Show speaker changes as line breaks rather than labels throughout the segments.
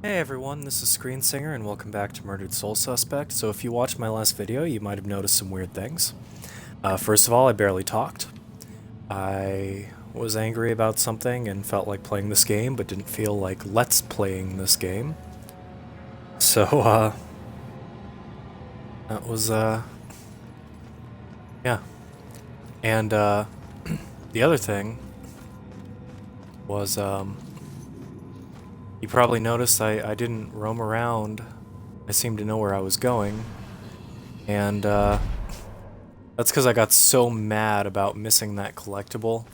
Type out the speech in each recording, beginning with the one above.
Hey everyone, this is Screensinger and welcome back to Murdered Soul Suspect. So if you watched my last video, you might have noticed some weird things. First of all, I barely talked. I was angry about something and felt like playing this game, but didn't feel like let's playing this game. So, that was, yeah. And, the other thing was, you probably noticed I didn't roam around. I seemed to know where I was going. And, that's because I got so mad about missing that collectible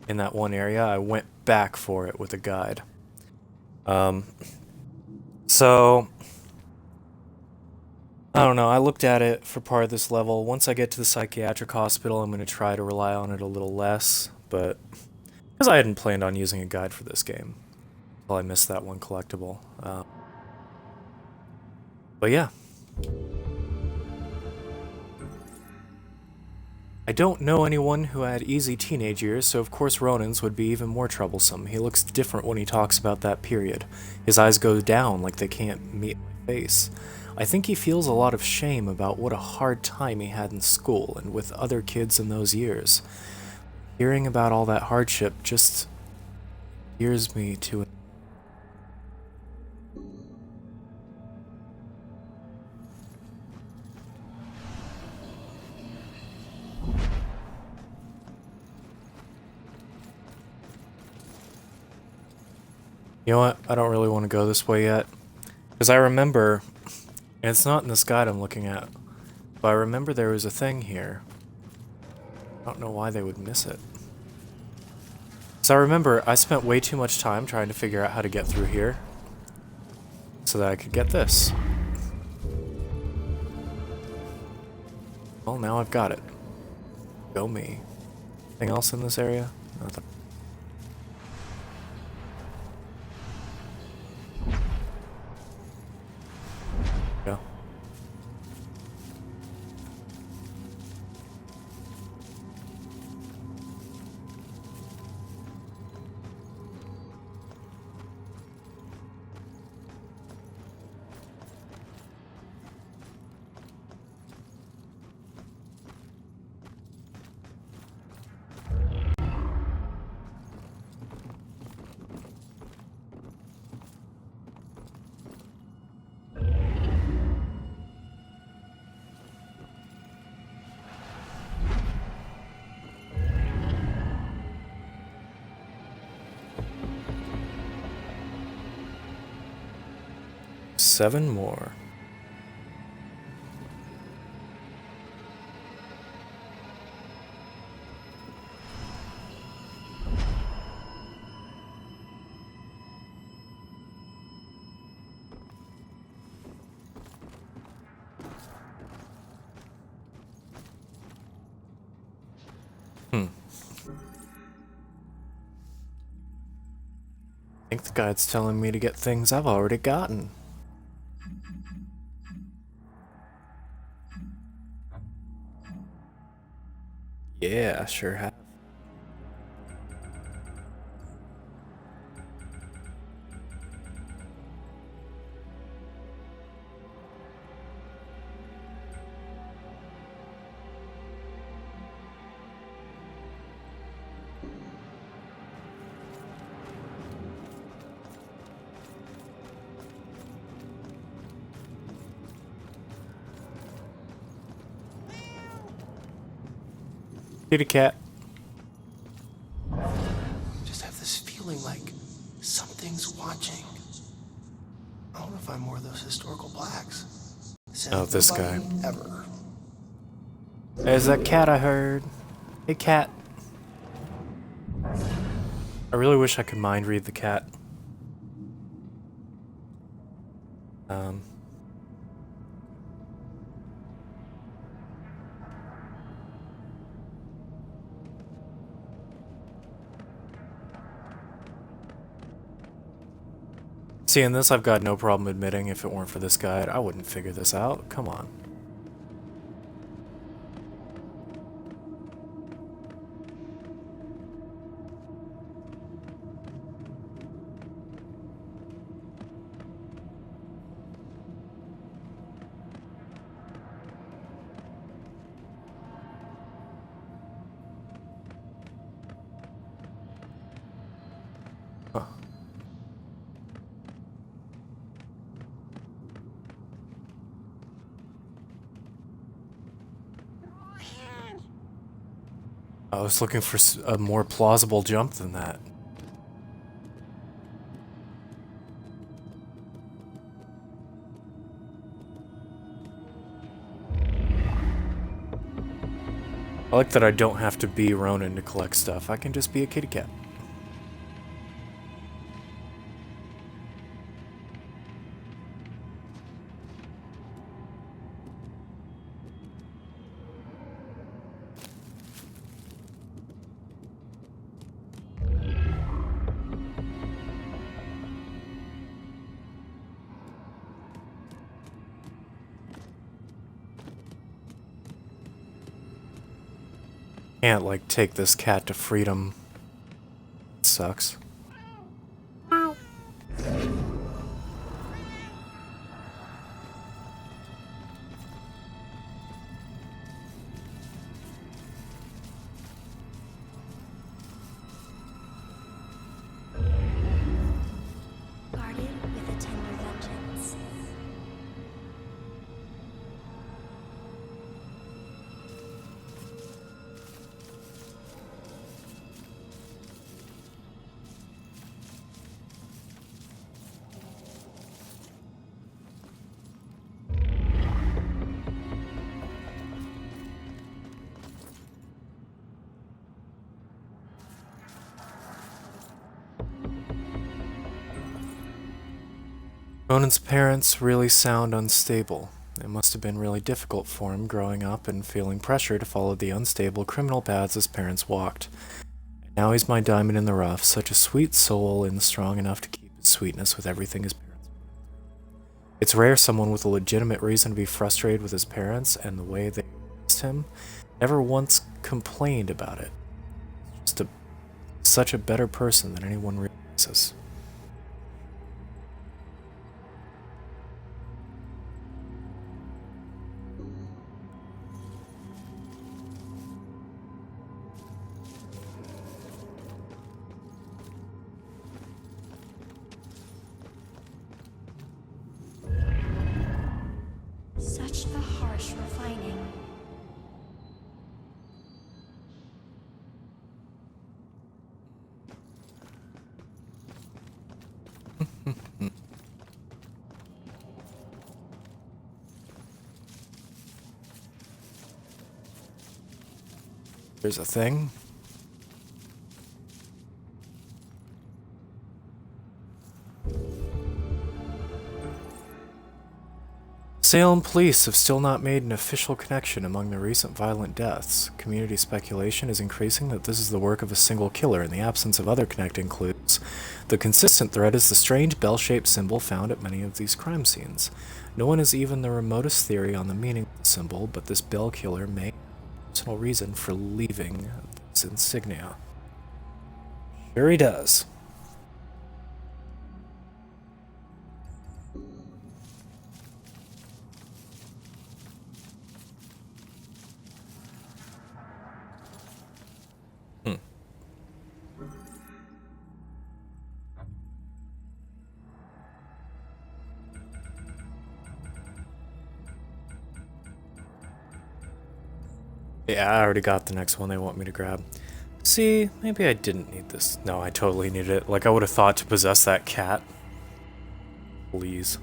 in that one area, I went back for it with a guide. So, I don't know, I looked at it for part of this level. Once I get to the psychiatric hospital, I'm going to try to rely on it a little less, but because I hadn't planned on using a guide for this game until I missed that one collectible. But yeah. I don't know anyone who had easy teenage years, so of course Ronan's would be even more troublesome. He looks different when he talks about that period. His eyes go down like they can't meet my face. I think he feels a lot of shame about what a hard time he had in school and with other kids in those years. Hearing about all that hardship just gears me to... You know what? I don't really want to go this way yet. Because I remember... And it's not in this guide I'm looking at. But I remember there was a thing here. I don't know why they would miss it. So I remember I spent way too much time trying to figure out how to get through here. So that I could get this. Well, now I've got it. Go me. Anything else in this area? Nothing. Go. Seven more. I think the guide's telling me to get things I've already gotten. Yeah, sure have. Kitty cat.
Just have this feeling like something's watching. I wonder if I'm more of those historical blacks.
Oh, this guy.
Ever.
There's that cat I heard. Hey, cat. I really wish I could mind read the cat. See, in this, I've got no problem admitting if it weren't for this guide, I wouldn't figure this out. Come on. I was looking for a more plausible jump than that. I like that I don't have to be Ronan to collect stuff. I can just be a kitty cat. Can't, like, take this cat to freedom. It sucks.
Guarded with a tender vengeance.
Ronan's parents really sound unstable. It must have been really difficult for him growing up and feeling pressure to follow the unstable criminal paths his parents walked. And now he's my diamond in the rough, such a sweet soul and strong enough to keep his sweetness with everything his parents. It's rare someone with a legitimate reason to be frustrated with his parents and the way they raised him never once complained about it. Just such a better person than anyone realizes.
Such a harsh refining.
There's a thing. Salem police have still not made an official connection among the recent violent deaths. Community speculation is increasing that this is the work of a single killer in the absence of other connecting clues. The consistent thread is the strange bell-shaped symbol found at many of these crime scenes. No one has even the remotest theory on the meaning of the symbol, but this bell killer may have a personal reason for leaving this insignia. Sure he does. Yeah, I already got the next one they want me to grab. See, maybe I didn't need this. No, I totally needed it. Like, I would have thought to possess that cat. Please.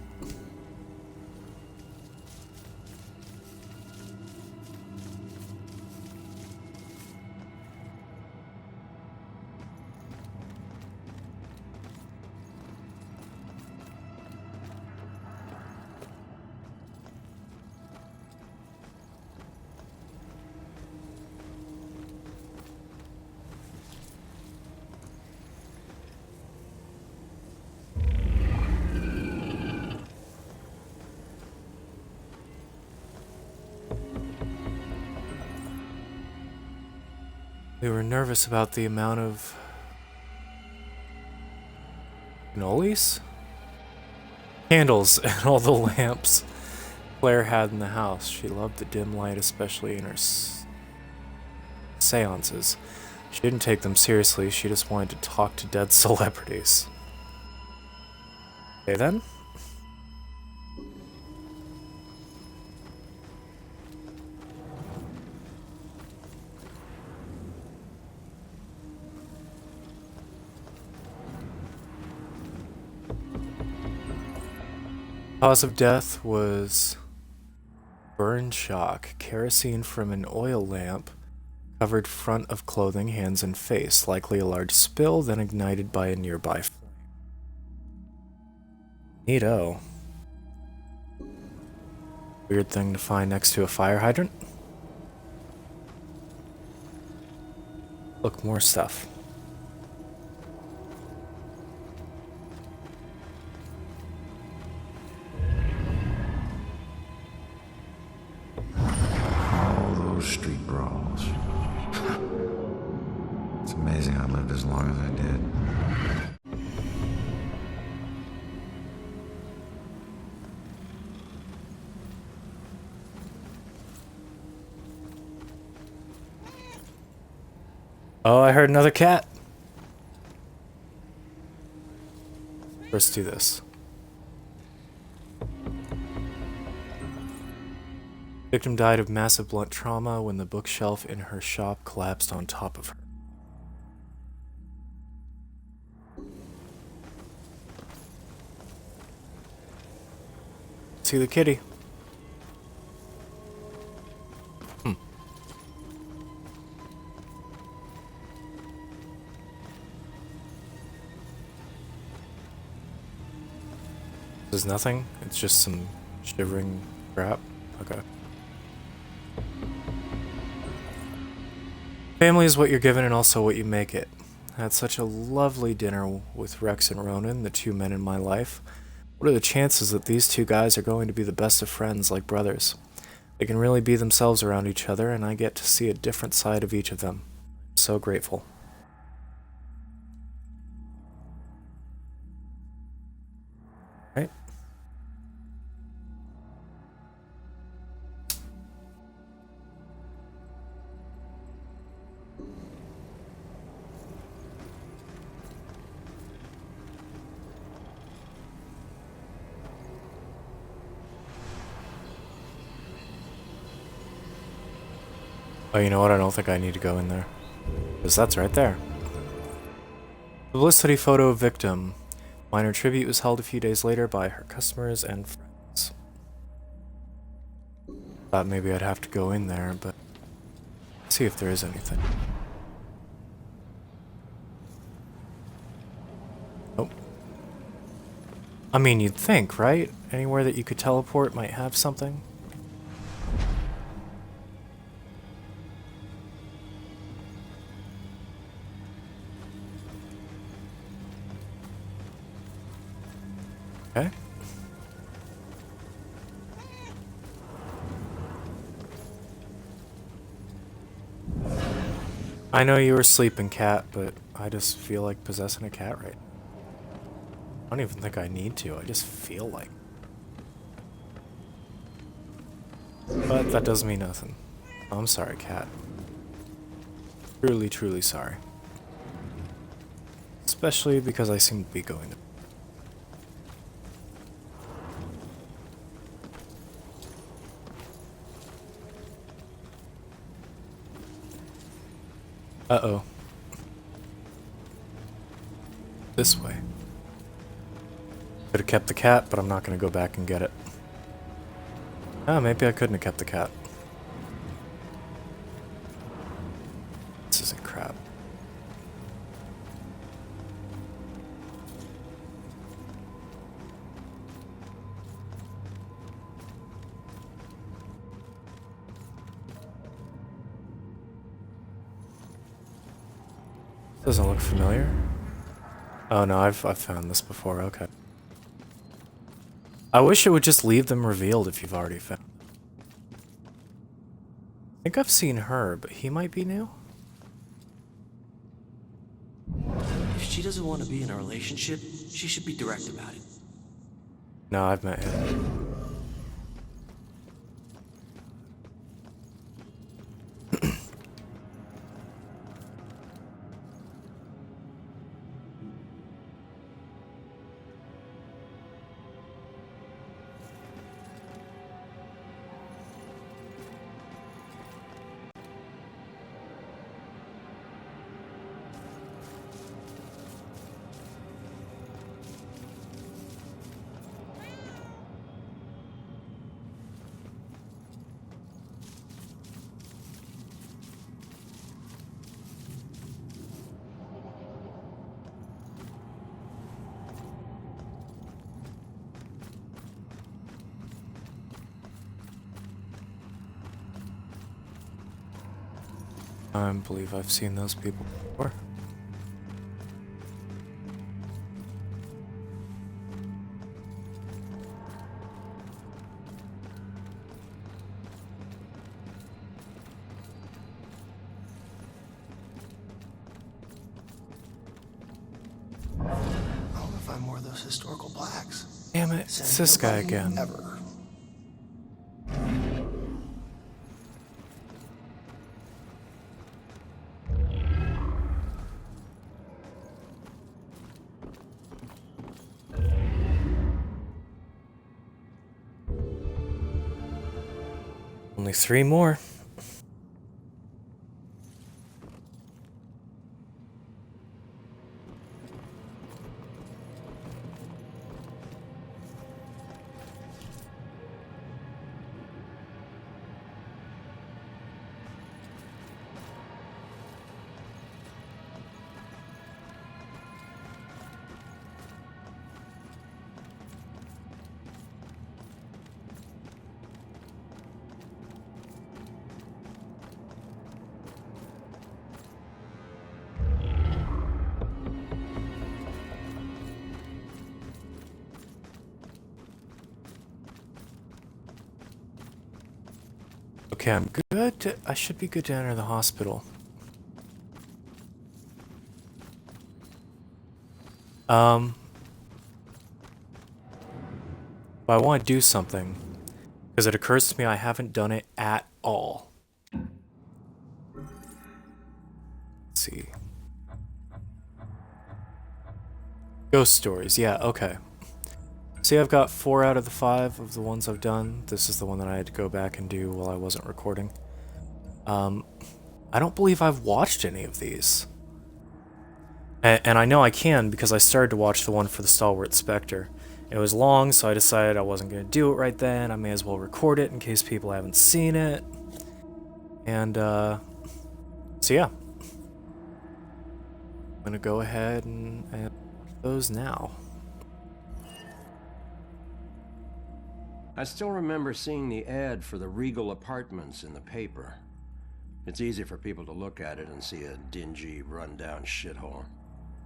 We were nervous about the amount of cannolis? Candles and all the lamps Claire had in the house. She loved the dim light, especially in her seances. She didn't take them seriously, she just wanted to talk to dead celebrities. Okay then. Cause of death was burn shock. Kerosene from an oil lamp covered front of clothing, hands, and face. Likely a large spill, then ignited by a nearby flame. Neato. Weird thing to find next to a fire hydrant. Look, more stuff.
All those street brawls. It's amazing I lived as long as I did.
Oh, I heard another cat. Let's do this. Victim died of massive blunt trauma when the bookshelf in her shop collapsed on top of her. See the kitty. This is nothing. It's just some shivering crap. Okay. Family is what you're given and also what you make it. I had such a lovely dinner with Rex and Ronan, the two men in my life. What are the chances that these two guys are going to be the best of friends, like brothers? They can really be themselves around each other, and I get to see a different side of each of them. I'm so grateful. Right? Oh, you know what? I don't think I need to go in there. Because that's right there. Publicity photo of victim. Minor tribute was held a few days later by her customers and friends. Thought maybe I'd have to go in there, but see if there is anything. Nope. I mean, you'd think, right? Anywhere that you could teleport might have something. Okay. I know you were sleeping, cat, but I just feel like possessing a cat right now. I don't even think I need to, I just feel like. But that doesn't mean nothing. I'm sorry, cat. Truly, truly sorry. Especially because I seem to be going to... Uh-oh. This way. Could have kept the cat, but I'm not going to go back and get it. Ah, maybe I couldn't have kept the cat. This isn't crap. Doesn't look familiar. Oh no, I've found this before, okay. I wish it would just leave them revealed if you've already found them. I think I've seen her, but he might be new?
If she doesn't want to be in a relationship, she should be direct about it.
No, I've met him. I believe I've seen those people before.
I wonder if I'm more of those historical blacks.
Damn it, it's this guy again.
Ever.
Only 3 more. Okay, I'm good. I should be good to enter the hospital. But I want to do something, because it occurs to me I haven't done it at all. Let's see. Ghost stories, yeah, okay. See, I've got 4 out of the 5 of the ones I've done. This is the one that I had to go back and do while I wasn't recording. I don't believe I've watched any of these. And I know I can because I started to watch the one for the Stalwart Spectre. It was long, so I decided I wasn't going to do it right then. I may as well record it in case people haven't seen it. And, so yeah. I'm going to go ahead and watch those now.
I still remember seeing the ad for the Regal Apartments in the paper. It's easy for people to look at it and see a dingy, run-down shithole.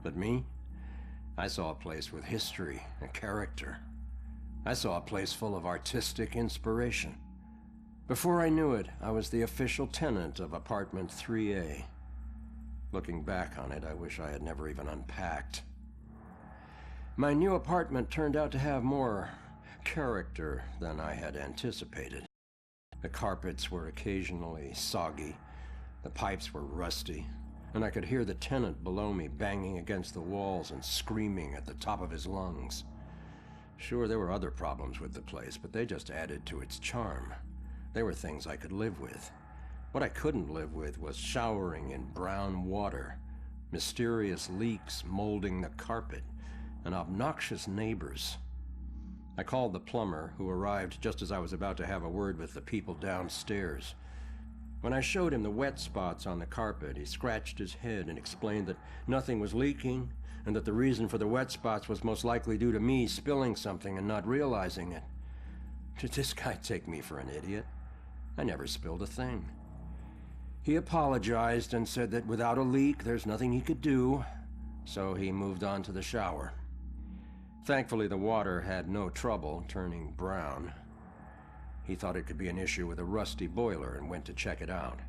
But me? I saw a place with history and character. I saw a place full of artistic inspiration. Before I knew it, I was the official tenant of apartment 3A. Looking back on it, I wish I had never even unpacked. My new apartment turned out to have more character than I had anticipated. The carpets were occasionally soggy, the pipes were rusty, and I could hear the tenant below me banging against the walls and screaming at the top of his lungs. Sure, there were other problems with the place, but they just added to its charm. They were things I could live with. What I couldn't live with was showering in brown water, mysterious leaks molding the carpet, and obnoxious neighbors. I called the plumber, who arrived just as I was about to have a word with the people downstairs. When I showed him the wet spots on the carpet, he scratched his head and explained that nothing was leaking, and that the reason for the wet spots was most likely due to me spilling something and not realizing it. Did this guy take me for an idiot? I never spilled a thing. He apologized and said that without a leak, there's nothing he could do, so he moved on to the shower. Thankfully, the water had no trouble turning brown. He thought it could be an issue with a rusty boiler and went to check it out.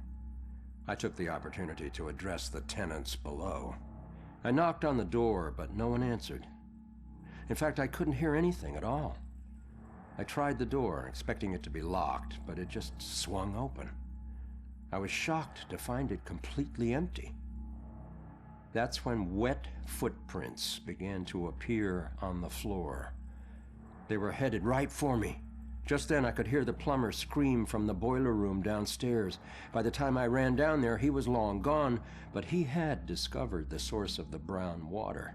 I took the opportunity to address the tenants below. I knocked on the door, but no one answered. In fact, I couldn't hear anything at all. I tried the door, expecting it to be locked, but it just swung open. I was shocked to find it completely empty. That's when wet footprints began to appear on the floor. They were headed right for me. Just then I could hear the plumber scream from the boiler room downstairs. By the time I ran down there, he was long gone, but he had discovered the source of the brown water.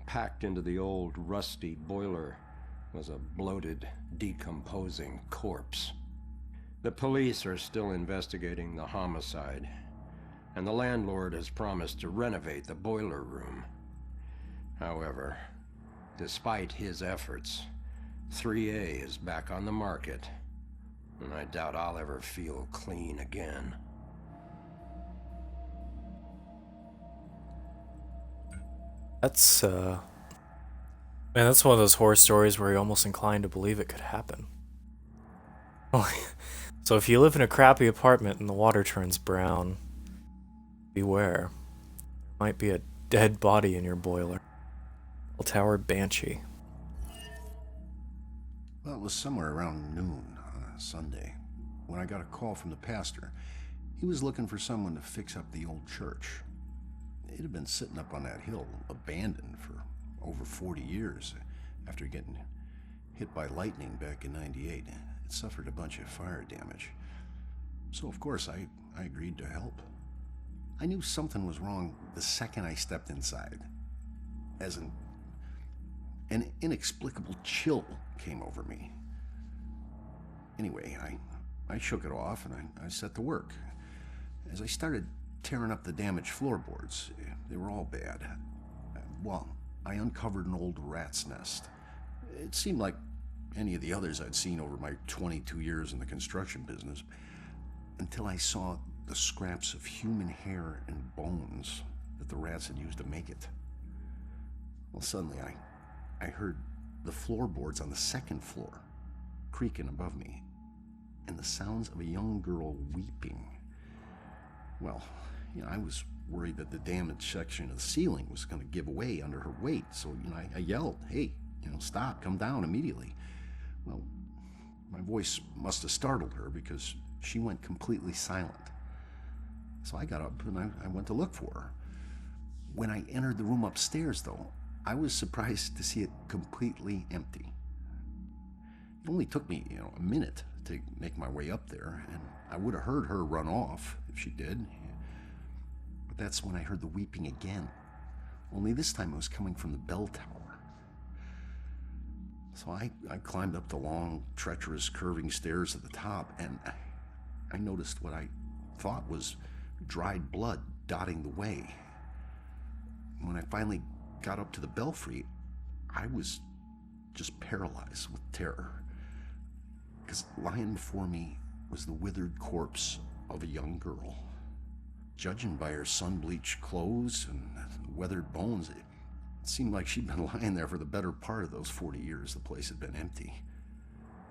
Packed into the old rusty boiler was a bloated, decomposing corpse. The police are still investigating the homicide, and the landlord has promised to renovate the boiler room. However, despite his efforts, 3A is back on the market, and I doubt I'll ever feel clean again.
That's, man, that's one of those horror stories where you're almost inclined to believe it could happen. So if you live in a crappy apartment and the water turns brown, beware. There might be a dead body in your boiler. Bell Tower Banshee.
Well, it was somewhere around noon on a Sunday when I got a call from the pastor. He was looking for someone to fix up the old church. It had been sitting up on that hill, abandoned for over 40 years after getting hit by lightning back in '98. It suffered a bunch of fire damage. So, of course, I agreed to help. I knew something was wrong the second I stepped inside. As an inexplicable chill came over me. Anyway, I shook it off and I set to work. As I started tearing up the damaged floorboards, they were all bad. Well, I uncovered an old rat's nest. It seemed like any of the others I'd seen over my 22 years in the construction business, until I saw the scraps of human hair and bones that the rats had used to make it. Well, suddenly I heard the floorboards on the second floor creaking above me, and the sounds of a young girl weeping. Well, I was worried that the damaged section of the ceiling was going to give way under her weight, so I yelled, "Hey, stop, come down immediately." Well, my voice must have startled her because she went completely silent. So I got up and I went to look for her. When I entered the room upstairs, though, I was surprised to see it completely empty. It only took me, a minute to make my way up there, and I would have heard her run off if she did. But that's when I heard the weeping again. Only this time it was coming from the bell tower. So I climbed up the long, treacherous, curving stairs at the top, and I noticed what I thought was dried blood dotting the way. When I finally got up to the belfry, I was just paralyzed with terror. Because lying before me was the withered corpse of a young girl. Judging by her sun-bleached clothes and weathered bones, it seemed like she'd been lying there for the better part of those 40 years the place had been empty.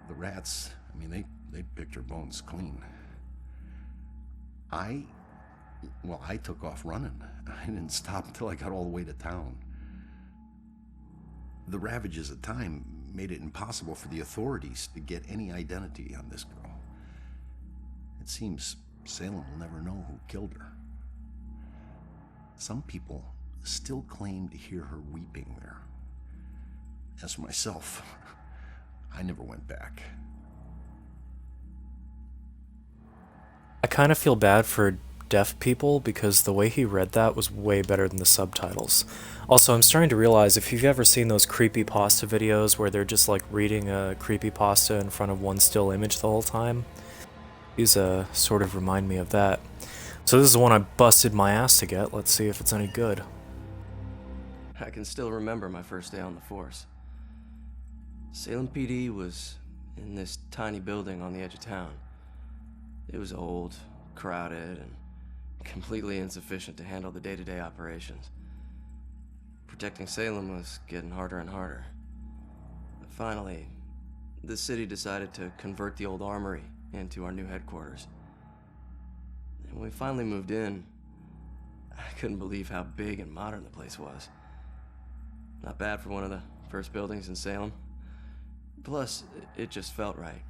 The rats, they picked her bones clean. I took off running. I didn't stop until I got all the way to town. The ravages of time made it impossible for the authorities to get any identity on this girl. It seems Salem will never know who killed her. Some people still claim to hear her weeping there. As for myself, I never went back.
I kind of feel bad for deaf people because the way he read that was way better than the subtitles. Also, I'm starting to realize if you've ever seen those creepypasta videos where they're just like reading a creepypasta in front of one still image the whole time, these sort of remind me of that. So this is the one I busted my ass to get. Let's see if it's any good.
I can still remember my first day on the force. Salem PD was in this tiny building on the edge of town. It was old, crowded, and completely insufficient to handle the day-to-day operations. Protecting Salem was getting harder and harder. But finally, the city decided to convert the old armory into our new headquarters. And when we finally moved in, I couldn't believe how big and modern the place was. Not bad for one of the first buildings in Salem. Plus, it just felt right.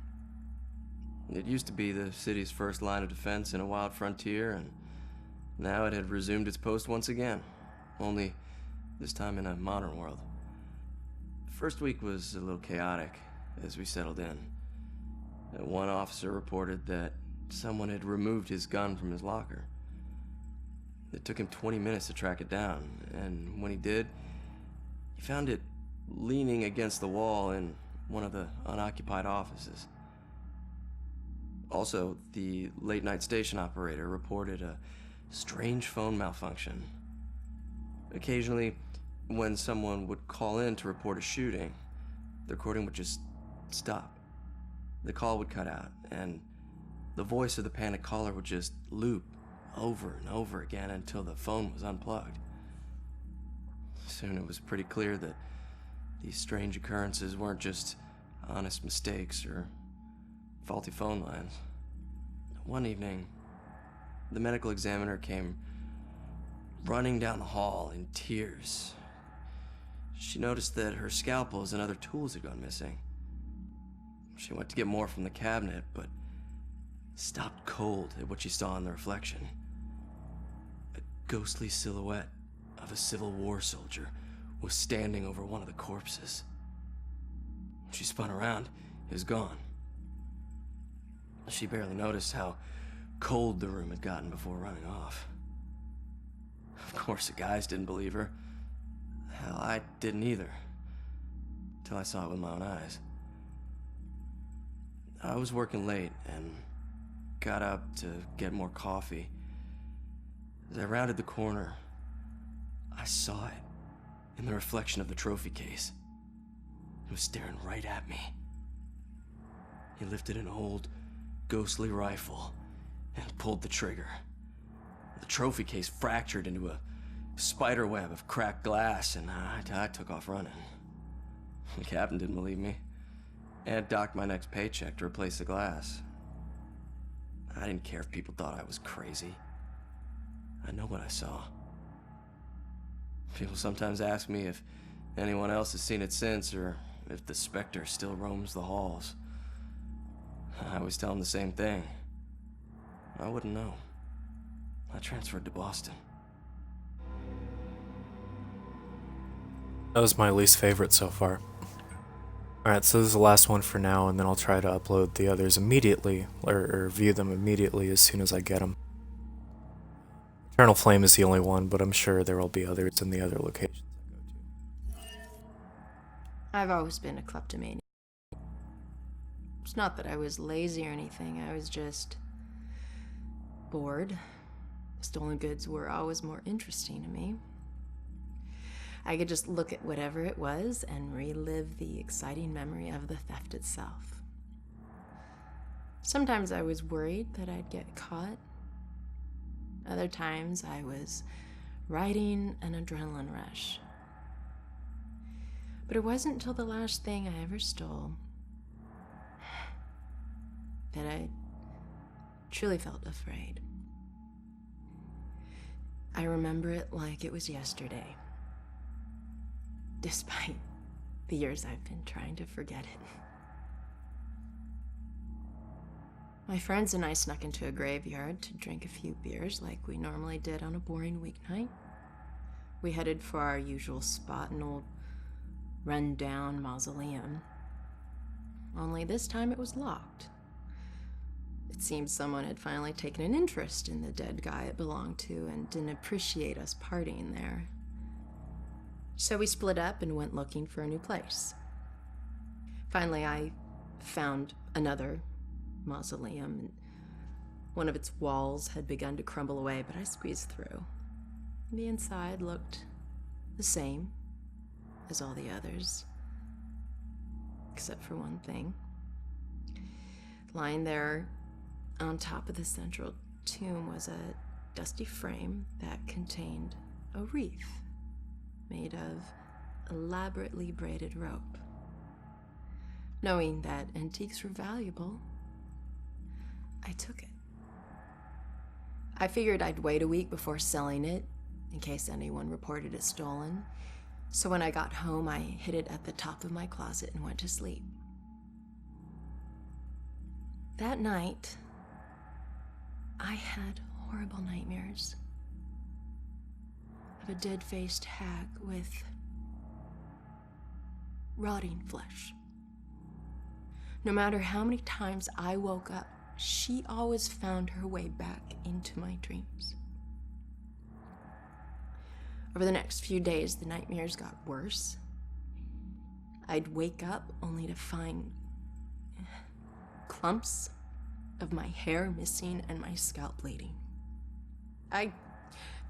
It used to be the city's first line of defense in a wild frontier, and now it had resumed its post once again, only this time in a modern world. The first week was a little chaotic as we settled in. One officer reported that someone had removed his gun from his locker. It took him 20 minutes to track it down, and when he did, he found it leaning against the wall in one of the unoccupied offices. Also, the late-night station operator reported a strange phone malfunction. Occasionally, when someone would call in to report a shooting, the recording would just stop. The call would cut out, and the voice of the panicked caller would just loop over and over again until the phone was unplugged. Soon it was pretty clear that these strange occurrences weren't just honest mistakes or faulty phone lines. One evening, the medical examiner came running down the hall in tears. She noticed that her scalpels and other tools had gone missing. She went to get more from the cabinet, but stopped cold at what she saw in the reflection. A ghostly silhouette of a Civil War soldier was standing over one of the corpses. She spun around. It was gone. She barely noticed how cold the room had gotten before running off. Of course, the guys didn't believe her. Hell, I didn't either. Till I saw it with my own eyes. I was working late and got up to get more coffee. As I rounded the corner, I saw it in the reflection of the trophy case. It was staring right at me. He lifted an old, ghostly rifle and pulled the trigger. The trophy case fractured into a spider web of cracked glass, and I took off running. The captain didn't believe me and docked my next paycheck to replace the glass. I didn't care if people thought I was crazy. I know what I saw. People sometimes ask me if anyone else has seen it since, or if the specter still roams the halls. I always tell them the same thing. I wouldn't know. I transferred to Boston.
That was my least favorite so far. Alright, so this is the last one for now, and then I'll try to upload the others immediately, or view them immediately as soon as I get them. Eternal Flame is the only one, but I'm sure there will be others in the other locations I go to.
I've always been a kleptomaniac. It's not that I was lazy or anything, I was just bored. Stolen goods were always more interesting to me. I could just look at whatever it was and relive the exciting memory of the theft itself. Sometimes I was worried that I'd get caught. Other times I was riding an adrenaline rush. But it wasn't until the last thing I ever stole that I truly felt afraid. I remember it like it was yesterday, despite the years I've been trying to forget it. My friends and I snuck into a graveyard to drink a few beers like we normally did on a boring weeknight. We headed for our usual spot, an old run-down mausoleum. Only this time it was locked. It seemed someone had finally taken an interest in the dead guy it belonged to and didn't appreciate us partying there. So we split up and went looking for a new place. Finally, I found another mausoleum, and one of its walls had begun to crumble away, but I squeezed through. The inside looked the same as all the others, except for one thing. Lying there on top of the central tomb was a dusty frame that contained a wreath made of elaborately braided rope. Knowing that antiques were valuable, I took it. I figured I'd wait a week before selling it, in case anyone reported it stolen. So when I got home, I hid it at the top of my closet and went to sleep. That night, I had horrible nightmares of a dead-faced hag with rotting flesh. No matter how many times I woke up, she always found her way back into my dreams. Over the next few days, the nightmares got worse. I'd wake up only to find clumps of my hair missing and my scalp bleeding. I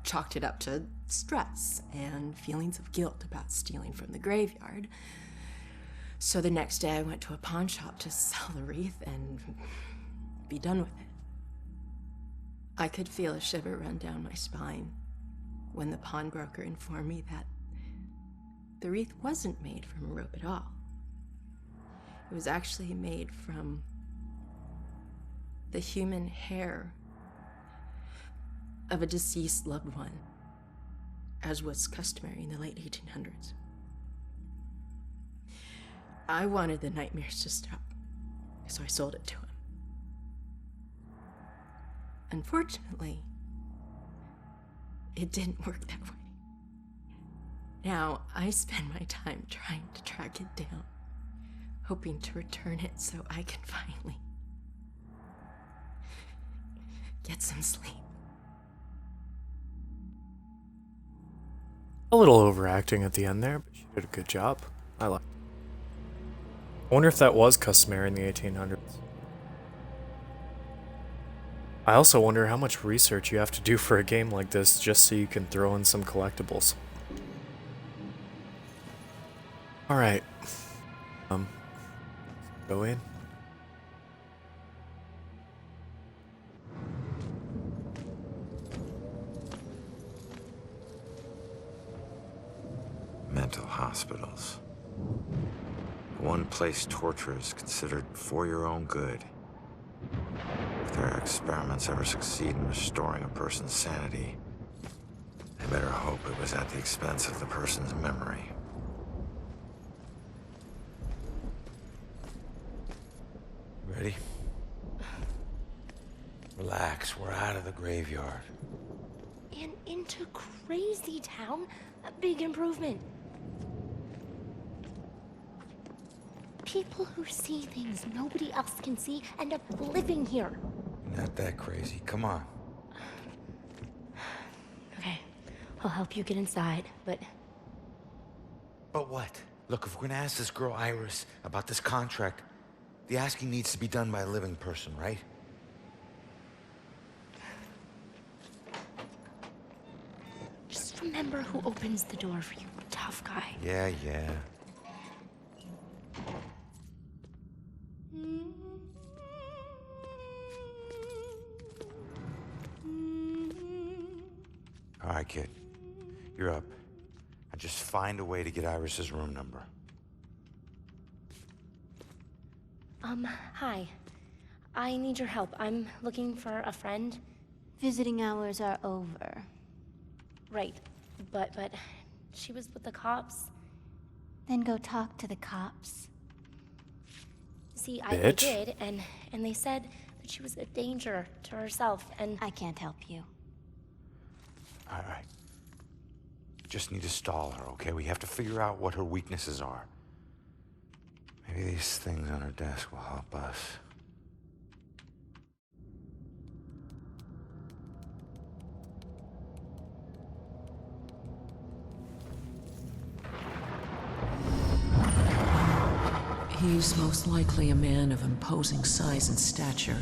chalked it up to stress and feelings of guilt about stealing from the graveyard. So the next day I went to a pawn shop to sell the wreath and be done with it. I could feel a shiver run down my spine when the pawnbroker informed me that The wreath wasn't made from a rope at all. It was actually made from the human hair of a deceased loved one, as was customary in the late 1800s. I wanted the nightmares to stop, so I sold it to him. Unfortunately, it didn't work that way. Now, I spend my time trying to track it down, hoping to return it so I can finally get some sleep.
A little overacting at the end there, but she did a good job. I like it. I wonder if that was customary in the 1800s. I also wonder how much research you have to do for a game like this just so you can throw in some collectibles. Alright. Go in.
Mental hospitals. One place torture is considered for your own good. If their experiments ever succeed in restoring a person's sanity, they better hope it was at the expense of the person's memory. Ready? Relax, we're out of the graveyard.
And into Crazy Town? A big improvement. People who see things nobody else can see end up living here.
Not that crazy, come on.
Okay, I'll help you get inside, but...
But what? Look, if we're gonna ask this girl Iris about this contract, the asking needs to be done by a living person, right?
Just remember who opens the door for you, tough guy.
Yeah. All right, kid. You're up. Now just find a way to get Iris's room number.
Hi. I need your help. I'm looking for a friend.
Visiting hours are over.
Right. But she was with the cops.
Then go talk to the cops.
See, I
Bitch.
did, and they said that she was a danger to herself, and...
I can't help you.
All right. Just need to stall her, okay? We have to figure out what her weaknesses are. Maybe these things on her desk will help us.
He's most likely a man of imposing size and stature.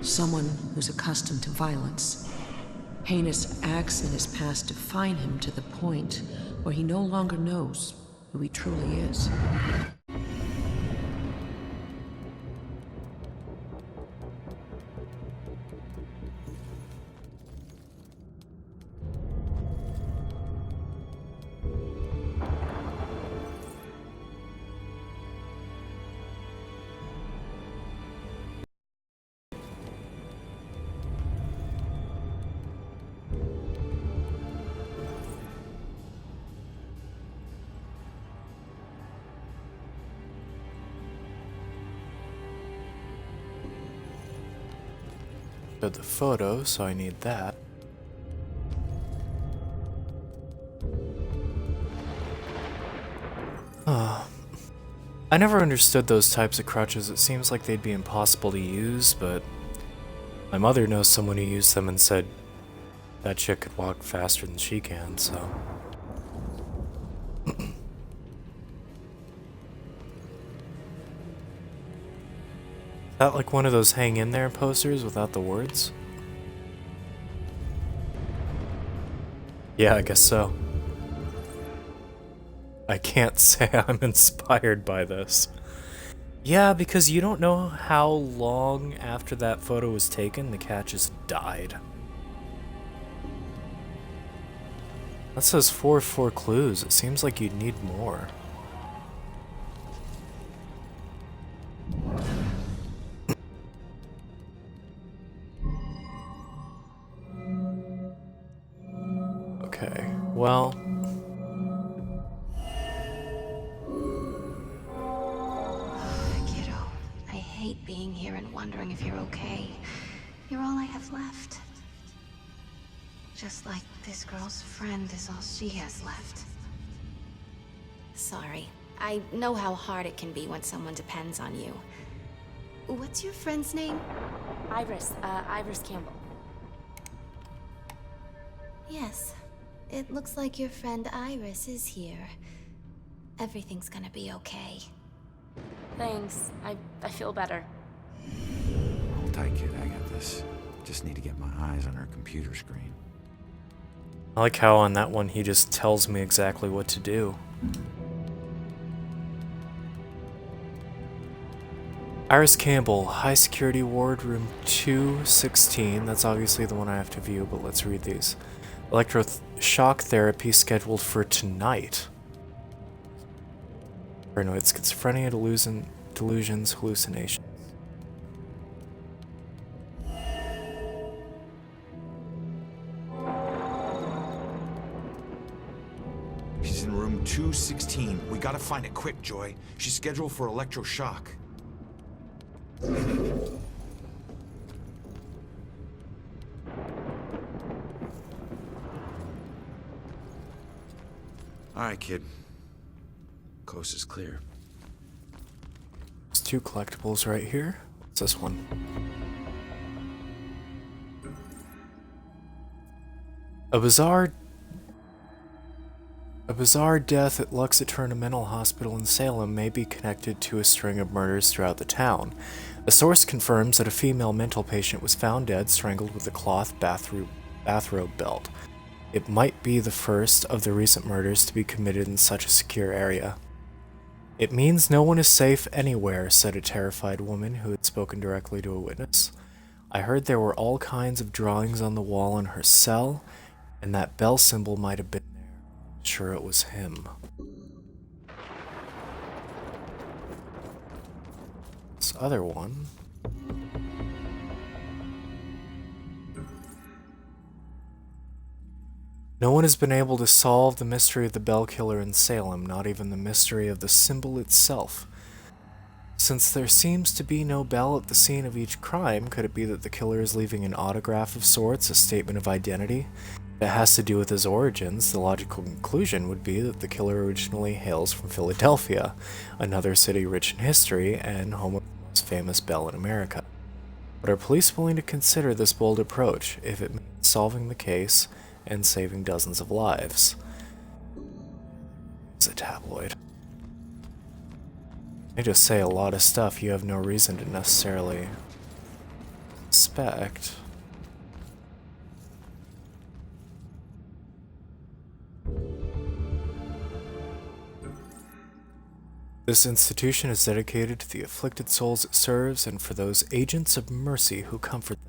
Someone who's accustomed to violence. Heinous acts in his past define him to the point where he no longer knows who he truly is.
Did the photo, so I need that. I never understood those types of crutches. It seems like they'd be impossible to use, but my mother knows someone who used them and said that chick could walk faster than she can, so... Is that like one of those hang in there posters without the words? Yeah, I guess so. I can't say I'm inspired by this. Yeah, because you don't know how long after that photo was taken the cat just died. That says 4 clues. It seems like you'd need more. Okay, well...
Kiddo, I hate being here and wondering if you're okay. You're all I have left. Just like this girl's friend is all she has left.
Sorry. I know how hard it can be when someone depends on you. What's your friend's name?
Iris Campbell.
Yes. It looks like your friend Iris is here. Everything's gonna be okay.
Thanks. I feel better.
Hold tight, kid. I got this. Just need to get my eyes on her computer screen.
I like how on that one he just tells me exactly what to do. Iris Campbell, High Security Ward, Room 216. That's obviously the one I have to view, but let's read these. Electroshock therapy scheduled for tonight. Paranoid schizophrenia, delusions, hallucinations.
She's in room 216. We gotta find it quick, Joy. She's scheduled for electroshock. All right, kid. Coast is clear.
There's 2 collectibles right here. What's this one? A bizarre death at Lux Eterna Mental Hospital in Salem may be connected to a string of murders throughout the town. A source confirms that a female mental patient was found dead, strangled with a cloth bathrobe belt. It might be the first of the recent murders to be committed in such a secure area. It means no one is safe anywhere, said a terrified woman who had spoken directly to a witness. I heard there were all kinds of drawings on the wall in her cell, and that bell symbol might have been there. I'm sure it was him. This other one... No one has been able to solve the mystery of the Bell Killer in Salem, not even the mystery of the symbol itself. Since there seems to be no bell at the scene of each crime, could it be that the killer is leaving an autograph of sorts, a statement of identity? If it has to do with his origins, the logical conclusion would be that the killer originally hails from Philadelphia, another city rich in history and home of the most famous bell in America. But are police willing to consider this bold approach, if it means solving the case and saving dozens of lives? It's a tabloid. They just say a lot of stuff you have no reason to necessarily suspect. This institution is dedicated to the afflicted souls it serves and for those agents of mercy who comfort them.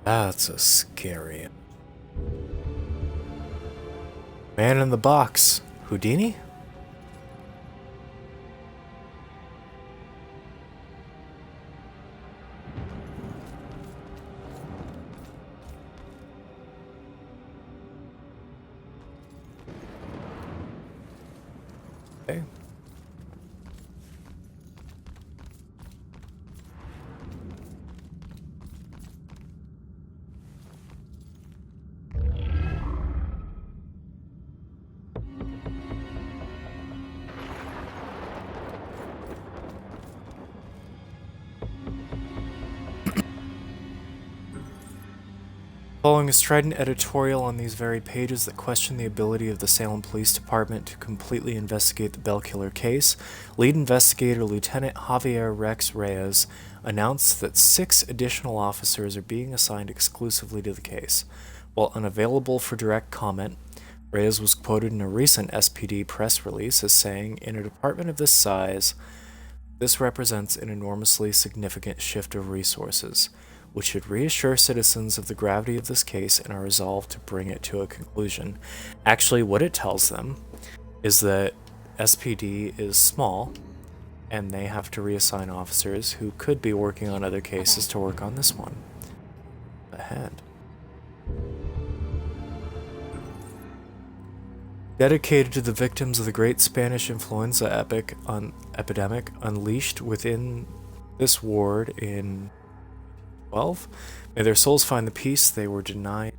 That's a scary... Man in the box. Houdini? Okay. Following a strident editorial on these very pages that question the ability of the Salem Police Department to completely investigate the Bell Killer case, lead investigator Lieutenant Javier Rex Reyes announced that 6 additional officers are being assigned exclusively to the case. While unavailable for direct comment, Reyes was quoted in a recent SPD press release as saying, "In a department of this size, this represents an enormously significant shift of resources, which should reassure citizens of the gravity of this case and our resolve to bring it to a conclusion." Actually, what it tells them is that SPD is small, and they have to reassign officers who could be working on other cases to work on this one. Ahead. Dedicated to the victims of the Great Spanish Influenza epidemic unleashed within this ward in 12, may their souls find the peace they were denied.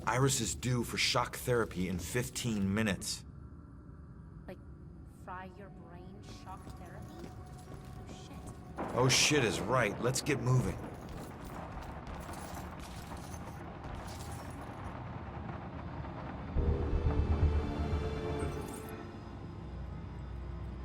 Iris is due for shock therapy in 15 minutes.
Like, fry your brain shock therapy? Oh, shit.
Oh shit is right. Let's get moving.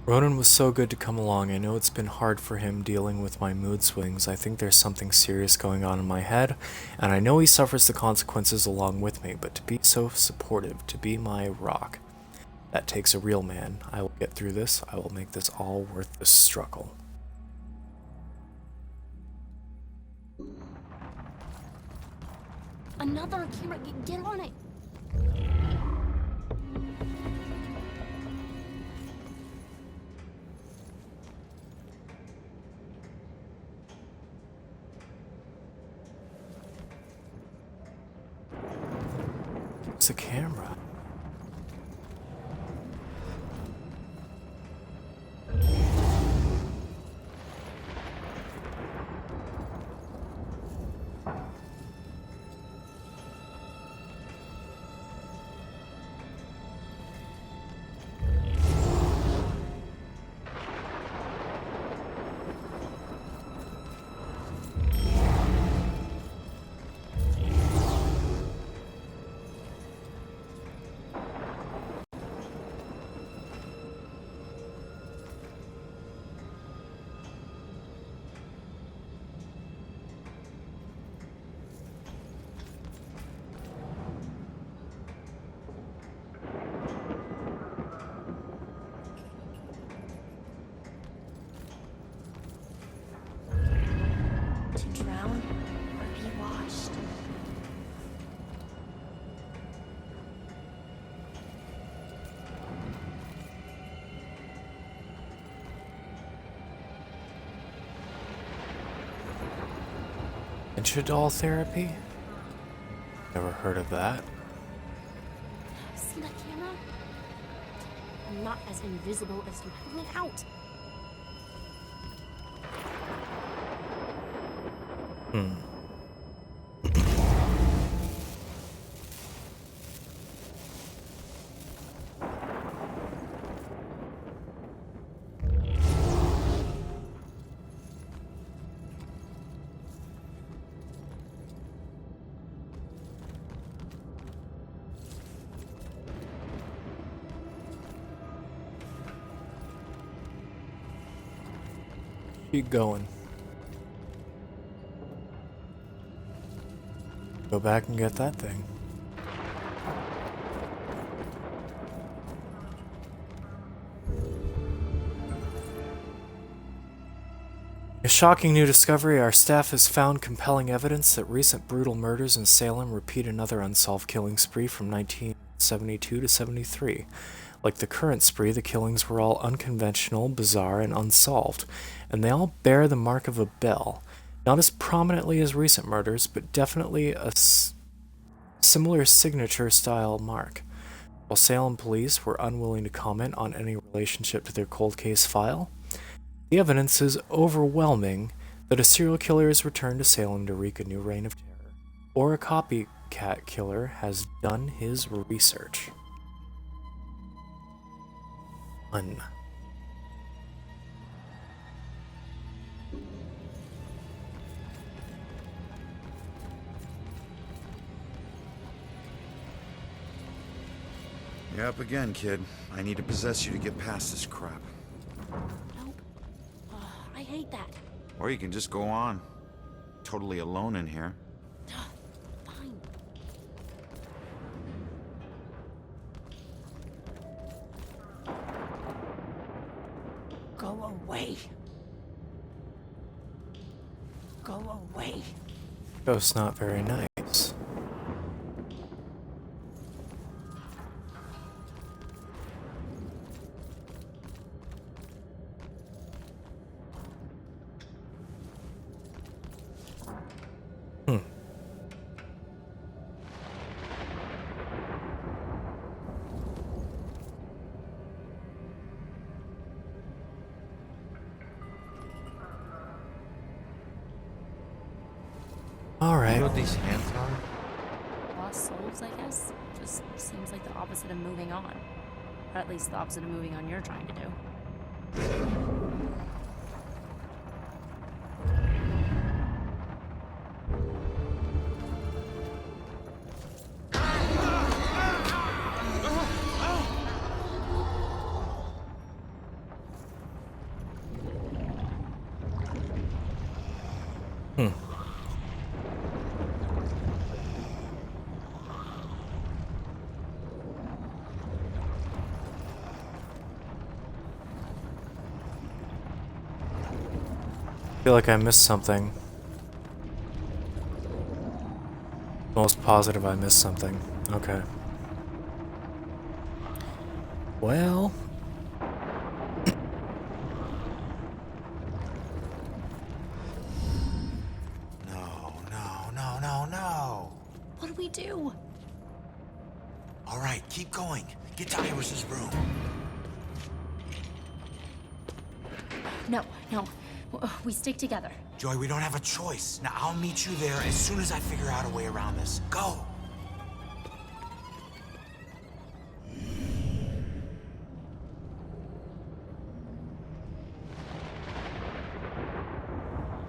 Ronan was so good to come along. I know it's been hard for him dealing with my mood swings. I think there's something serious going on in my head, and I know he suffers the consequences along with me, but to be so supportive, to be my rock, that takes a real man. I will get through this. I will make this all worth the struggle.
Another camera, get on it!
It's a camera.
To drown or be washed.
Intradoll therapy? Never heard of that.
See that camera? I'm not as invisible as you have it out.
Keep going. Go back and get that thing. A shocking new discovery. Our staff has found compelling evidence that recent brutal murders in Salem repeat another unsolved killing spree from 1972 to 73. Like the current spree, the killings were all unconventional, bizarre, and unsolved, and they all bear the mark of a bell. Not as prominently as recent murders, but definitely a similar signature-style mark. While Salem police were unwilling to comment on any relationship to their cold case file, the evidence is overwhelming that a serial killer has returned to Salem to wreak a new reign of terror, or a copycat killer has done his research. Fun.
You're up again, kid. I need to possess you to get past this crap.
Nope. Oh, I hate that.
Or you can just go on. Totally alone in here.
Fine.
Go away. Go away.
Ghost's not very nice. Alright.
You know what these hands are?
Lost souls, I guess. Just seems like the opposite of moving on. Or at least the opposite of moving on you're trying to do.
I feel like I missed something. Most positive I missed something. Okay. Well...
No.
What do we do?
All right, keep going. Get to Iris's room.
No. We stick together.
Joy, we don't have a choice. Now, I'll meet you there as soon as I figure out a way around this. Go!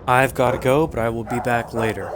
I've got to go, but I will be back later.